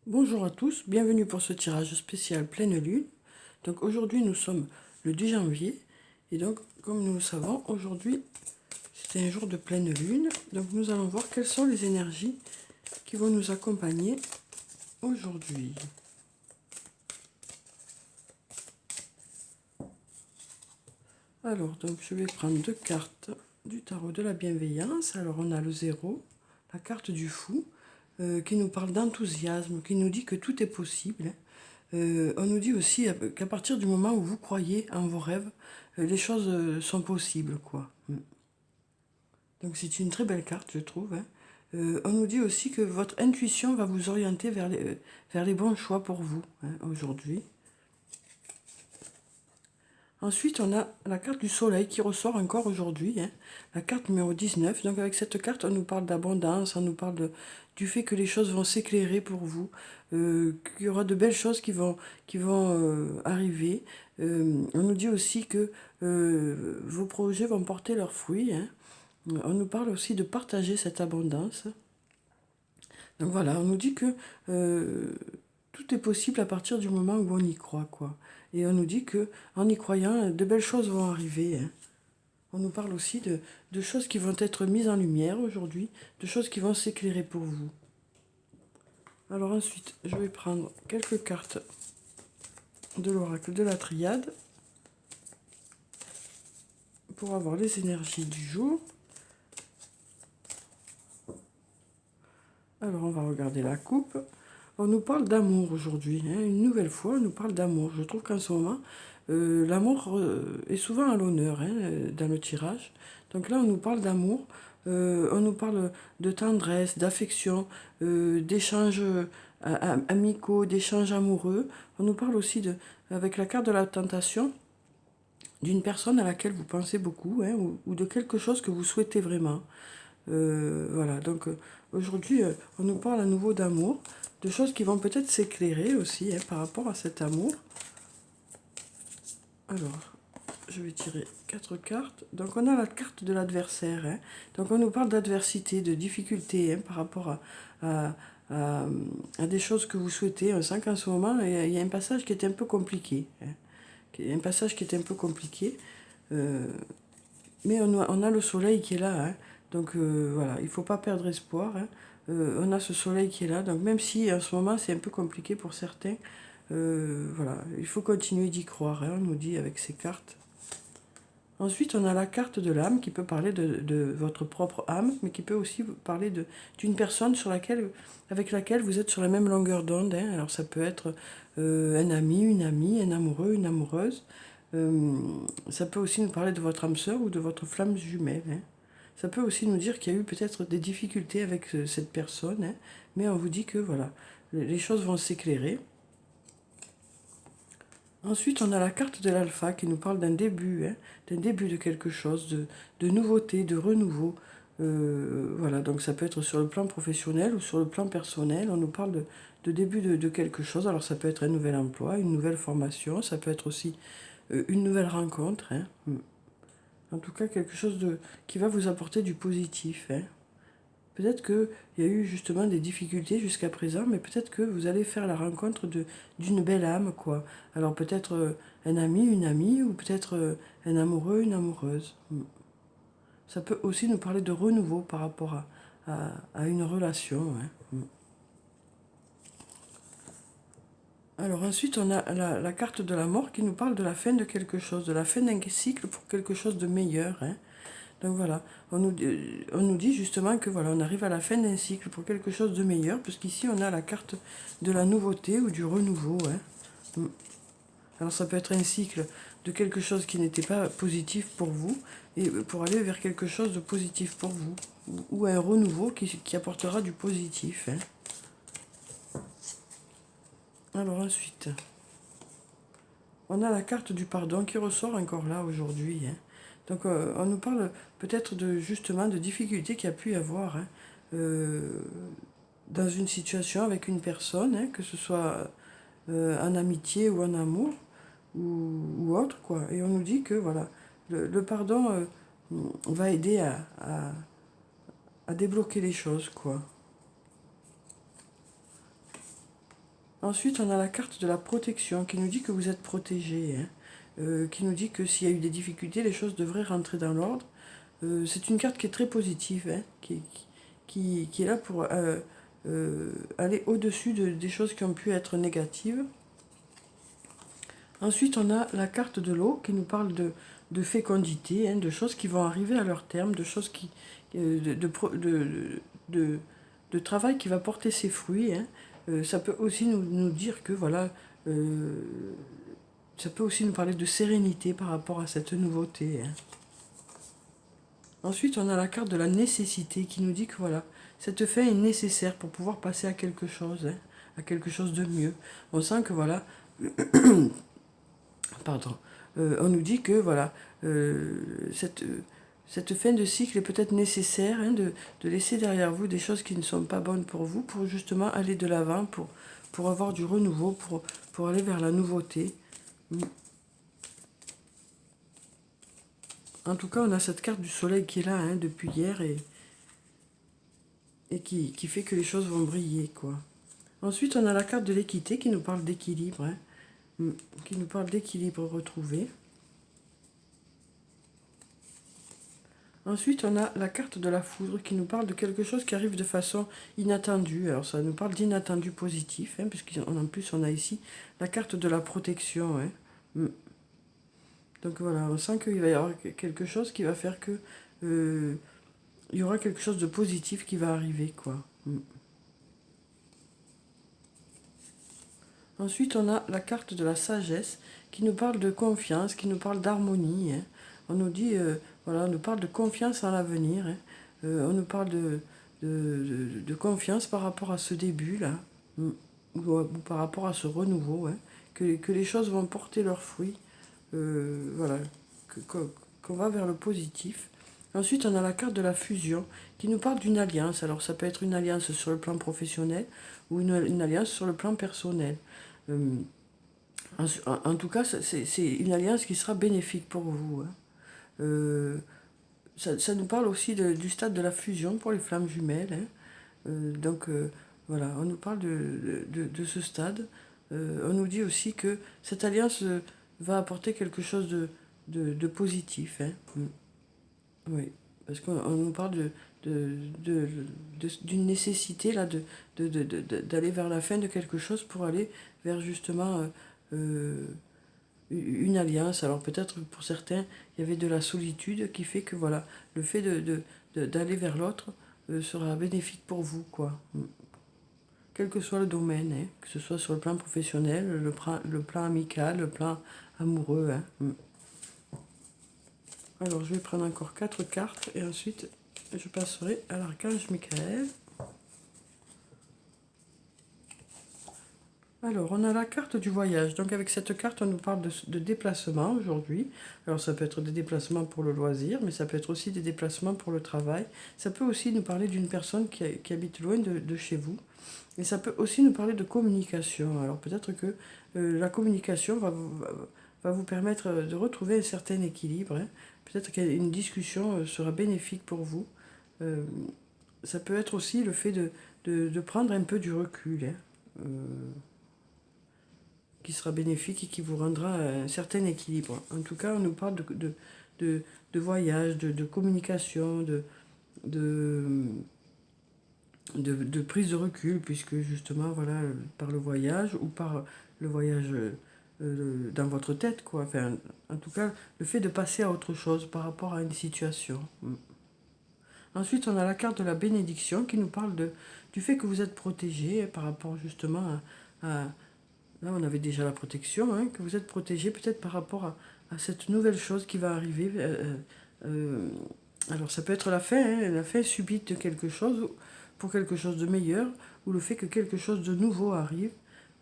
Bonjour à tous, bienvenue pour ce tirage spécial pleine lune. Donc aujourd'hui nous sommes le 10 janvier et donc comme nous le savons aujourd'hui c'est un jour de pleine lune. Donc nous allons voir quelles sont les énergies qui vont nous accompagner aujourd'hui. Alors donc je vais prendre deux cartes du tarot de la bienveillance. Alors on a le 0, la carte du fou qui nous parle d'enthousiasme, qui nous dit que tout est possible. On nous dit aussi qu'à partir du moment où vous croyez en vos rêves, les choses sont possibles, quoi. Donc c'est une très belle carte, je trouve, hein. On nous dit aussi que votre intuition va vous orienter vers les bons choix pour vous, hein, aujourd'hui. Ensuite, on a la carte du soleil qui ressort encore aujourd'hui, hein, la carte numéro 19. Donc avec cette carte, on nous parle d'abondance, on nous parle du fait que les choses vont s'éclairer pour vous, qu'il y aura de belles choses qui vont arriver. On nous dit aussi que vos projets vont porter leurs fruits, hein. On nous parle aussi de partager cette abondance. Donc voilà, on nous dit que tout est possible à partir du moment où on y croit, quoi. Et on nous dit que en y croyant, de belles choses vont arriver, hein. On nous parle aussi de choses qui vont être mises en lumière aujourd'hui, de choses qui vont s'éclairer pour vous. Alors ensuite, je vais prendre quelques cartes de l'oracle de la triade pour avoir les énergies du jour. Alors on va regarder la coupe. On nous parle d'amour aujourd'hui, hein. Une nouvelle fois, on nous parle d'amour. Je trouve qu'en ce moment, l'amour est souvent à l'honneur, hein, dans le tirage. Donc là, on nous parle d'amour, on nous parle de tendresse, d'affection, d'échanges amicaux, d'échanges amoureux. On nous parle aussi, avec la carte de la tentation, d'une personne à laquelle vous pensez beaucoup, hein, ou de quelque chose que vous souhaitez vraiment. Voilà, donc aujourd'hui, on nous parle à nouveau d'amour, de choses qui vont peut-être s'éclairer aussi, hein, par rapport à cet amour. Alors, je vais tirer 4 cartes. Donc on a la carte de l'adversaire, hein. Donc on nous parle d'adversité, de difficulté, hein, par rapport à, à- à des choses que vous souhaitez. On sent qu'en ce moment, il y a un passage qui est un peu compliqué, hein. Un passage qui est un peu compliqué. Mais on a le soleil qui est là, hein. Donc voilà, il ne faut pas perdre espoir, hein. On a ce soleil qui est là, donc même si en ce moment c'est un peu compliqué pour certains, voilà, il faut continuer d'y croire, hein, on nous dit avec ces cartes. Ensuite, on a la carte de l'âme qui peut parler de votre propre âme, mais qui peut aussi parler d'une personne avec laquelle vous êtes sur la même longueur d'onde, hein. Alors ça peut être un ami, une amie, un amoureux, une amoureuse. Euh, Ça peut aussi nous parler de votre âme sœur ou de votre flamme jumelle, hein. Ça peut aussi nous dire qu'il y a eu peut-être des difficultés avec cette personne, hein, mais on vous dit que voilà, les choses vont s'éclairer. Ensuite, on a la carte de l'alpha qui nous parle d'un début, hein, d'un début de quelque chose, de nouveauté, de renouveau. Voilà, donc ça peut être sur le plan professionnel ou sur le plan personnel. On nous parle de début de quelque chose. Alors ça peut être un nouvel emploi, une nouvelle formation, ça peut être aussi une nouvelle rencontre, hein. En tout cas, quelque chose qui va vous apporter du positif, hein. Peut-être qu'il y a eu justement des difficultés jusqu'à présent, mais peut-être que vous allez faire la rencontre d'une belle âme, quoi. Alors peut-être un ami, une amie, ou peut-être un amoureux, une amoureuse. Ça peut aussi nous parler de renouveau par rapport à une relation, hein. Alors ensuite, on a la carte de la mort qui nous parle de la fin de quelque chose, de la fin d'un cycle pour quelque chose de meilleur, hein. Donc voilà, on nous dit justement que voilà, on arrive à la fin d'un cycle pour quelque chose de meilleur, puisqu'ici on a la carte de la nouveauté ou du renouveau, hein. Alors ça peut être un cycle de quelque chose qui n'était pas positif pour vous, et pour aller vers quelque chose de positif pour vous, ou un renouveau qui apportera du positif, hein. Alors ensuite, on a la carte du pardon qui ressort encore là aujourd'hui, hein. Donc on nous parle peut-être justement de difficultés qu'il y a pu y avoir, hein, dans une situation avec une personne, hein, que ce soit en amitié ou en amour ou autre, quoi. Et on nous dit que voilà, le pardon va aider à débloquer les choses, quoi. Ensuite, on a la carte de la protection qui nous dit que vous êtes protégé, hein, qui nous dit que s'il y a eu des difficultés, les choses devraient rentrer dans l'ordre. C'est une carte qui est très positive, hein, qui est là pour aller au-dessus des choses qui ont pu être négatives. Ensuite, on a la carte de l'eau qui nous parle de fécondité, hein, de choses qui vont arriver à leur terme, de choses de travail qui va porter ses fruits, hein. Ça peut aussi nous dire que voilà, ça peut aussi nous parler de sérénité par rapport à cette nouveauté, hein. Ensuite, on a la carte de la nécessité qui nous dit que voilà, cette fin est nécessaire pour pouvoir passer à quelque chose, hein, à quelque chose de mieux. On sent que voilà, pardon, on nous dit que voilà, cette fin de cycle est peut-être nécessaire, hein, de laisser derrière vous des choses qui ne sont pas bonnes pour vous, pour justement aller de l'avant, pour avoir du renouveau, pour aller vers la nouveauté. En tout cas, on a cette carte du soleil qui est là, hein, depuis hier et qui fait que les choses vont briller, quoi. Ensuite, on a la carte de l'équité qui nous parle d'équilibre, hein, qui nous parle d'équilibre retrouvé. Ensuite, on a la carte de la foudre qui nous parle de quelque chose qui arrive de façon inattendue. Alors, ça nous parle d'inattendu positif, hein, puisqu'en plus, on a ici la carte de la protection, hein. Donc voilà, on sent qu'il va y avoir quelque chose qui va faire que il y aura quelque chose de positif qui va arriver, quoi. Ensuite, on a la carte de la sagesse qui nous parle de confiance, qui nous parle d'harmonie, hein. On nous dit, voilà, on nous parle de confiance en l'avenir, hein. On nous parle de confiance par rapport à ce début-là, ou par rapport à ce renouveau, hein, que les choses vont porter leurs fruits, voilà, qu'on va vers le positif. Ensuite, on a la carte de la fusion qui nous parle d'une alliance. Alors, ça peut être une alliance sur le plan professionnel ou une alliance sur le plan personnel. En tout cas, c'est une alliance qui sera bénéfique pour vous, hein. Ça nous parle aussi du stade de la fusion pour les flammes jumelles, hein. Donc, voilà, on nous parle de ce stade. On nous dit aussi que cette alliance va apporter quelque chose de positif, hein. Oui, parce qu'on nous parle d'une nécessité là, d'aller vers la fin de quelque chose pour aller vers justement une alliance. Alors peut-être pour certains, il y avait de la solitude qui fait que voilà, le fait d'aller vers l'autre sera bénéfique pour vous, quoi. Quel que soit le domaine, hein, que ce soit sur le plan professionnel, le plan amical, le plan amoureux, hein. Alors, je vais prendre encore 4 cartes et ensuite, je passerai à l'archange Michael. Alors, on a la carte du voyage. Donc, avec cette carte, on nous parle de déplacement aujourd'hui. Alors, ça peut être des déplacements pour le loisir, mais ça peut être aussi des déplacements pour le travail. Ça peut aussi nous parler d'une personne qui habite loin de chez vous. Et ça peut aussi nous parler de communication. Alors, peut-être que la communication va vous permettre de retrouver un certain équilibre, hein. Peut-être qu'une discussion sera bénéfique pour vous. Ça peut être aussi le fait de prendre un peu du recul, hein, qui sera bénéfique et qui vous rendra un certain équilibre. En tout cas, on nous parle de voyage, de communication, de prise de recul, puisque justement, voilà, par le voyage ou par le voyage dans votre tête, quoi. Enfin, en tout cas, le fait de passer à autre chose par rapport à une situation. Ensuite, on a la carte de la bénédiction qui nous parle du fait que vous êtes protégé par rapport justement là, on avait déjà la protection, hein, que vous êtes protégé peut-être par rapport à cette nouvelle chose qui va arriver. Alors, ça peut être la fin subite de quelque chose, pour quelque chose de meilleur, ou le fait que quelque chose de nouveau arrive.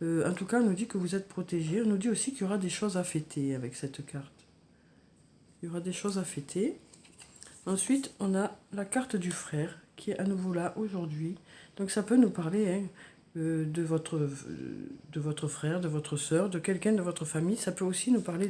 En tout cas, on nous dit que vous êtes protégé. On nous dit aussi qu'il y aura des choses à fêter avec cette carte. Il y aura des choses à fêter. Ensuite, on a la carte du frère qui est à nouveau là aujourd'hui. Donc ça peut nous parler, hein, de votre frère, de votre sœur, de quelqu'un de votre famille. Ça peut aussi nous parler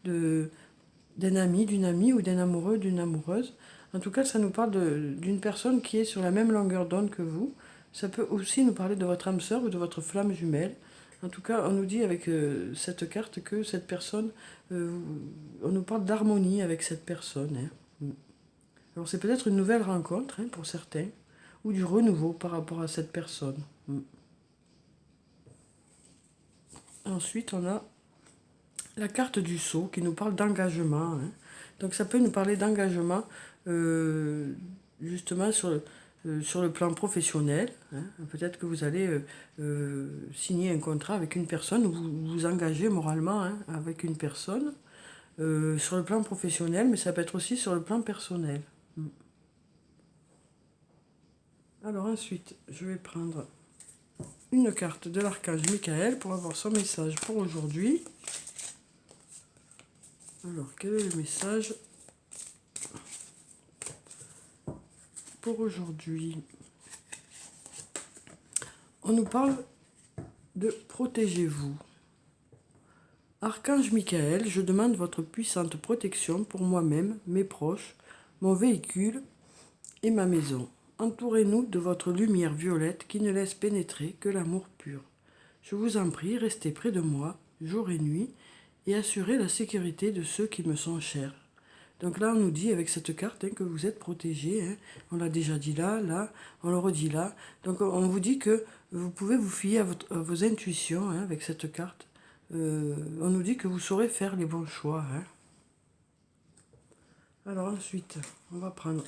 d'un ami, d'une amie ou d'un amoureux, d'une amoureuse. En tout cas, ça nous parle d'une personne qui est sur la même longueur d'onde que vous, Ça peut aussi nous parler de votre âme sœur ou de votre flamme jumelle. En tout cas, on nous dit avec cette carte que cette personne, on nous parle d'harmonie avec cette personne. Hein. Alors c'est peut-être une nouvelle rencontre hein, pour certains, ou du renouveau par rapport à cette personne. Ensuite, on a la carte du sceau qui nous parle d'engagement. Hein. Donc ça peut nous parler d'engagement justement sur le plan professionnel. Hein. Peut-être que vous allez signer un contrat avec une personne, ou vous vous engagez moralement hein, avec une personne sur le plan professionnel, mais ça peut être aussi sur le plan personnel. Alors ensuite, je vais prendre une carte de l'archange Michael pour avoir son message pour aujourd'hui. Alors, quel est le message pour aujourd'hui? On nous parle de protégez-vous. Archange Michael, je demande votre puissante protection pour moi-même, mes proches, mon véhicule et ma maison. Entourez-nous de votre lumière violette qui ne laisse pénétrer que l'amour pur. Je vous en prie, restez près de moi, jour et nuit, et assurez la sécurité de ceux qui me sont chers. Donc là, on nous dit avec cette carte hein, que vous êtes protégé. Hein. On l'a déjà dit là, on le redit là. Donc on vous dit que vous pouvez vous fier à vos intuitions hein, avec cette carte. On nous dit que vous saurez faire les bons choix. Hein. Alors ensuite, on va prendre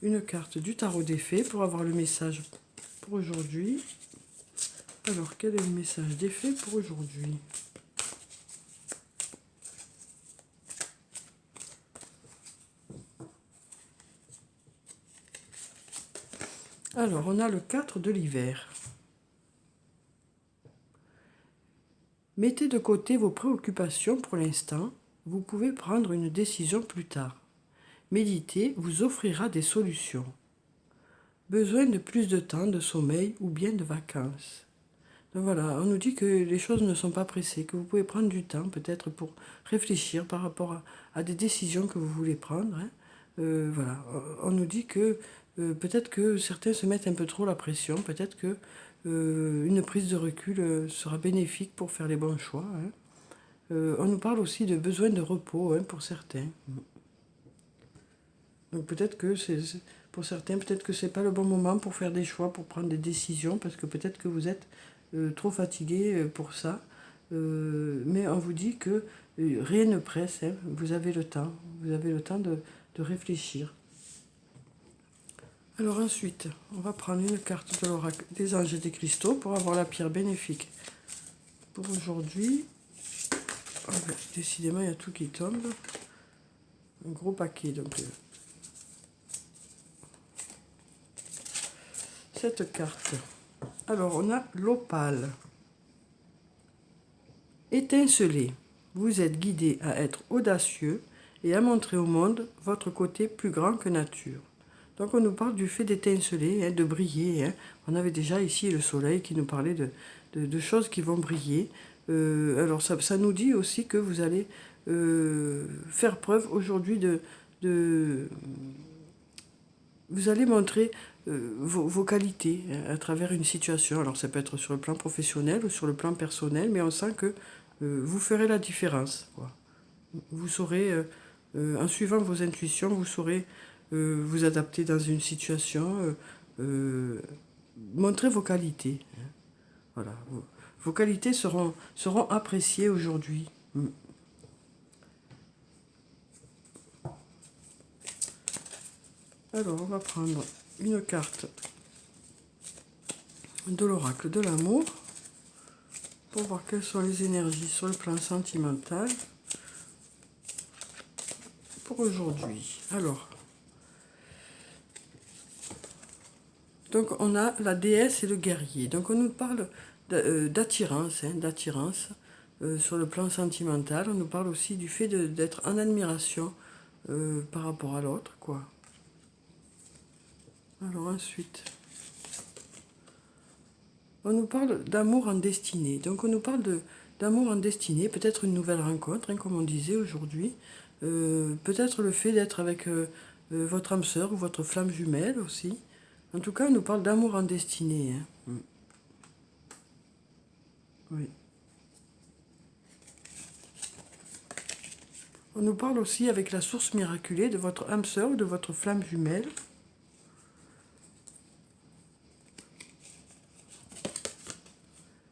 une carte du tarot des fées pour avoir le message pour aujourd'hui. Alors, quel est le message des fées pour aujourd'hui? Alors, on a le 4 de l'hiver. Mettez de côté vos préoccupations pour l'instant. Vous pouvez prendre une décision plus tard. Méditer vous offrira des solutions. Besoin de plus de temps de sommeil ou bien de vacances. Donc voilà, on nous dit que les choses ne sont pas pressées, que vous pouvez prendre du temps peut-être pour réfléchir par rapport à des décisions que vous voulez prendre. Hein. Voilà, on nous dit que peut-être que certains se mettent un peu trop la pression, peut-être que une prise de recul sera bénéfique pour faire les bons choix. Hein. On nous parle aussi de besoin de repos hein, pour certains. Donc peut-être que pour certains, peut-être que c'est pas le bon moment pour faire des choix, pour prendre des décisions, parce que peut-être que vous êtes trop fatigué pour ça. Mais on vous dit que rien ne presse, hein, vous avez le temps de réfléchir. Alors ensuite, on va prendre une carte de l'oracle des anges et des cristaux pour avoir la pierre bénéfique pour aujourd'hui. Oh, ben, décidément, il y a tout qui tombe. Un gros paquet, donc. Cette carte. Alors, on a l'opale. Étincelez. Vous êtes guidé à être audacieux et à montrer au monde votre côté plus grand que nature. Donc on nous parle du fait d'étinceler, hein, de briller. Hein. On avait déjà ici le soleil qui nous parlait de choses qui vont briller. Alors ça nous dit aussi que vous allez faire preuve aujourd'hui vous allez montrer vos qualités hein, à travers une situation. Alors ça peut être sur le plan professionnel ou sur le plan personnel, mais on sent que vous ferez la différence. Quoi. Vous saurez, en suivant vos intuitions, vous saurez vous adapter dans une situation, montrer vos qualités. Hein. Voilà, vos qualités seront appréciées aujourd'hui. Alors, on va prendre une carte de l'oracle de l'amour pour voir quelles sont les énergies sur le plan sentimental pour aujourd'hui. Alors, donc on a la déesse et le guerrier. Donc on nous parle d'attirance, hein, d'attirance sur le plan sentimental. On nous parle aussi du fait d'être en admiration par rapport à l'autre, quoi. Alors ensuite, on nous parle d'amour en destinée. Donc on nous parle d'amour en destinée, peut-être une nouvelle rencontre, hein, comme on disait aujourd'hui. Peut-être le fait d'être avec votre âme sœur ou votre flamme jumelle aussi. En tout cas, on nous parle d'amour en destinée. Hein. Oui. On nous parle aussi avec la source miraculée de votre âme sœur ou de votre flamme jumelle.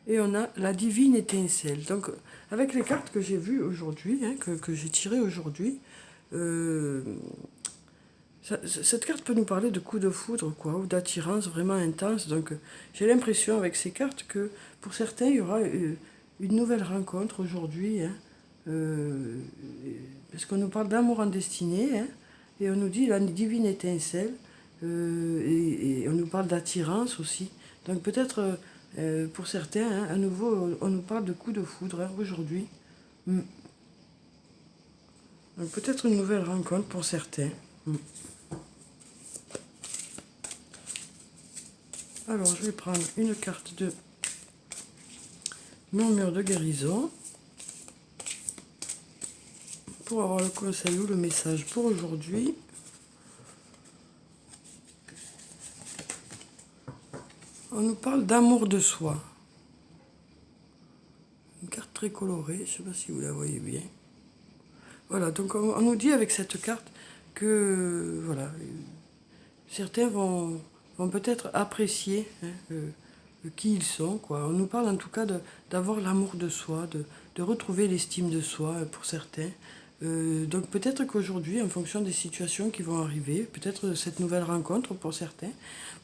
Et on a la divine étincelle. Donc, avec les cartes que j'ai vues aujourd'hui, hein, que j'ai tirées aujourd'hui, cette carte peut nous parler de coups de foudre, quoi, ou d'attirance vraiment intense. Donc, j'ai l'impression avec ces cartes que pour certains, il y aura une nouvelle rencontre aujourd'hui. Hein, parce qu'on nous parle d'amour en destinée, hein, et on nous dit la divine étincelle, et on nous parle d'attirance aussi. Donc, peut-être... pour certains, hein, à nouveau, on nous parle de coups de foudre hein, aujourd'hui. Donc peut-être une nouvelle rencontre pour certains. Alors, je vais prendre une carte de murmure de guérison pour avoir le conseil ou le message pour aujourd'hui. On nous parle d'amour de soi. Une carte très colorée, je ne sais pas si vous la voyez bien. Voilà, donc on nous dit avec cette carte que voilà, certains vont peut-être apprécier hein, qui ils sont, quoi. On nous parle en tout cas d'avoir l'amour de soi, de retrouver l'estime de soi pour certains. Donc peut-être qu'aujourd'hui, en fonction des situations qui vont arriver, peut-être cette nouvelle rencontre pour certains,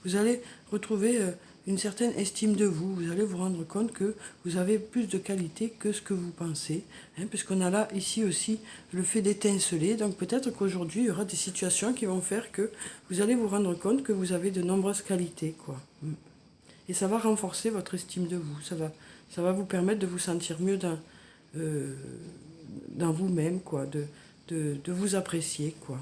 vous allez retrouver une certaine estime de vous. Vous allez vous rendre compte que vous avez plus de qualité que ce que vous pensez. Hein, puisqu'on a là, ici aussi, le fait d'étinceler. Donc peut-être qu'aujourd'hui, il y aura des situations qui vont faire que vous allez vous rendre compte que vous avez de nombreuses qualités, quoi. Et ça va renforcer votre estime de vous. Ça va vous permettre de vous sentir mieux dans vous-même, quoi. De vous apprécier, quoi.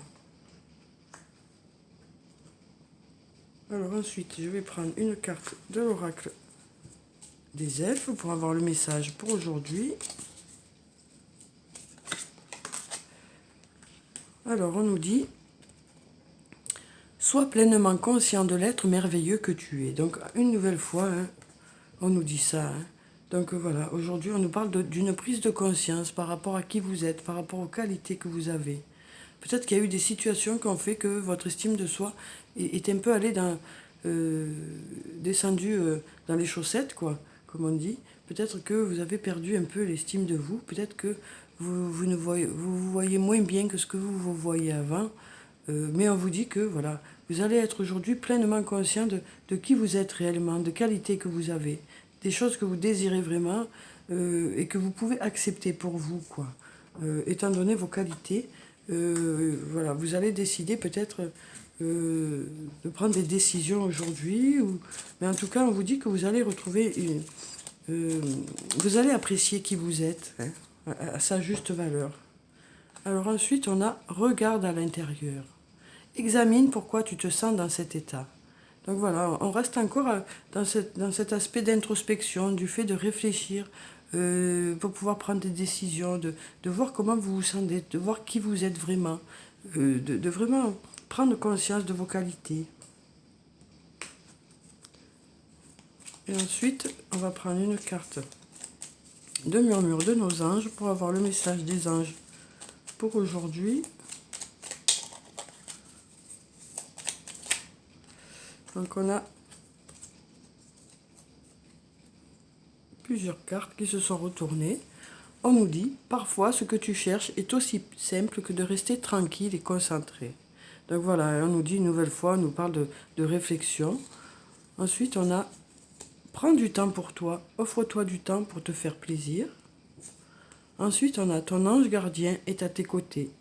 Alors ensuite, je vais prendre une carte de l'oracle des elfes pour avoir le message pour aujourd'hui. Alors on nous dit, sois pleinement conscient de l'être merveilleux que tu es. Donc une nouvelle fois, hein, on nous dit ça. Hein. Donc voilà, aujourd'hui on nous parle d'une prise de conscience par rapport à qui vous êtes, par rapport aux qualités que vous avez. Peut-être qu'il y a eu des situations qui ont fait que votre estime de soi est un peu allée descendue dans les chaussettes, quoi, comme on dit. Peut-être que vous avez perdu un peu l'estime de vous. Peut-être que vous vous voyez moins bien que ce que vous voyez avant. Mais on vous dit que voilà, vous allez être aujourd'hui pleinement conscient de qui vous êtes réellement, de qualités que vous avez, des choses que vous désirez vraiment et que vous pouvez accepter pour vous, quoi. Étant donné vos qualités, voilà, vous allez décider peut-être de prendre des décisions aujourd'hui, mais en tout cas, on vous dit que vous allez retrouver vous allez apprécier qui vous êtes, hein, à sa juste valeur. Alors ensuite, on a regarde à l'intérieur. Examine pourquoi tu te sens dans cet état. Donc voilà, on reste encore dans cet aspect d'introspection, du fait de réfléchir pour pouvoir prendre des décisions, de voir comment vous vous sentez, de voir qui vous êtes vraiment, de vraiment prendre conscience de vos qualités. Et ensuite, on va prendre une carte de murmure de nos anges pour avoir le message des anges pour aujourd'hui. Donc on a plusieurs cartes qui se sont retournées. On nous dit, parfois ce que tu cherches est aussi simple que de rester tranquille et concentré. Donc voilà, on nous dit une nouvelle fois, on nous parle de réflexion. Ensuite on a, prends du temps pour toi, offre-toi du temps pour te faire plaisir. Ensuite on a, ton ange gardien est à tes côtés.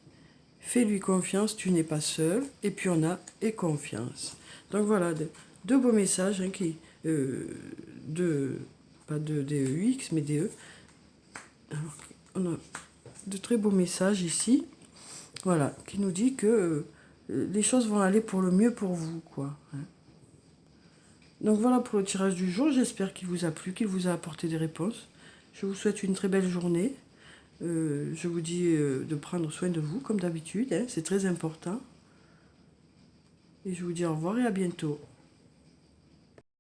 Fais-lui confiance, tu n'es pas seul. Et puis on a, et confiance. Donc voilà, deux beaux messages, hein, pas de DEX, mais DE. Alors, on a de très beaux messages ici, voilà, qui nous dit que les choses vont aller pour le mieux pour vous, quoi. Hein. Donc voilà pour le tirage du jour, j'espère qu'il vous a plu, qu'il vous a apporté des réponses. Je vous souhaite une très belle journée. Je vous dis de prendre soin de vous, comme d'habitude, hein, c'est très important. Et je vous dis au revoir et à bientôt.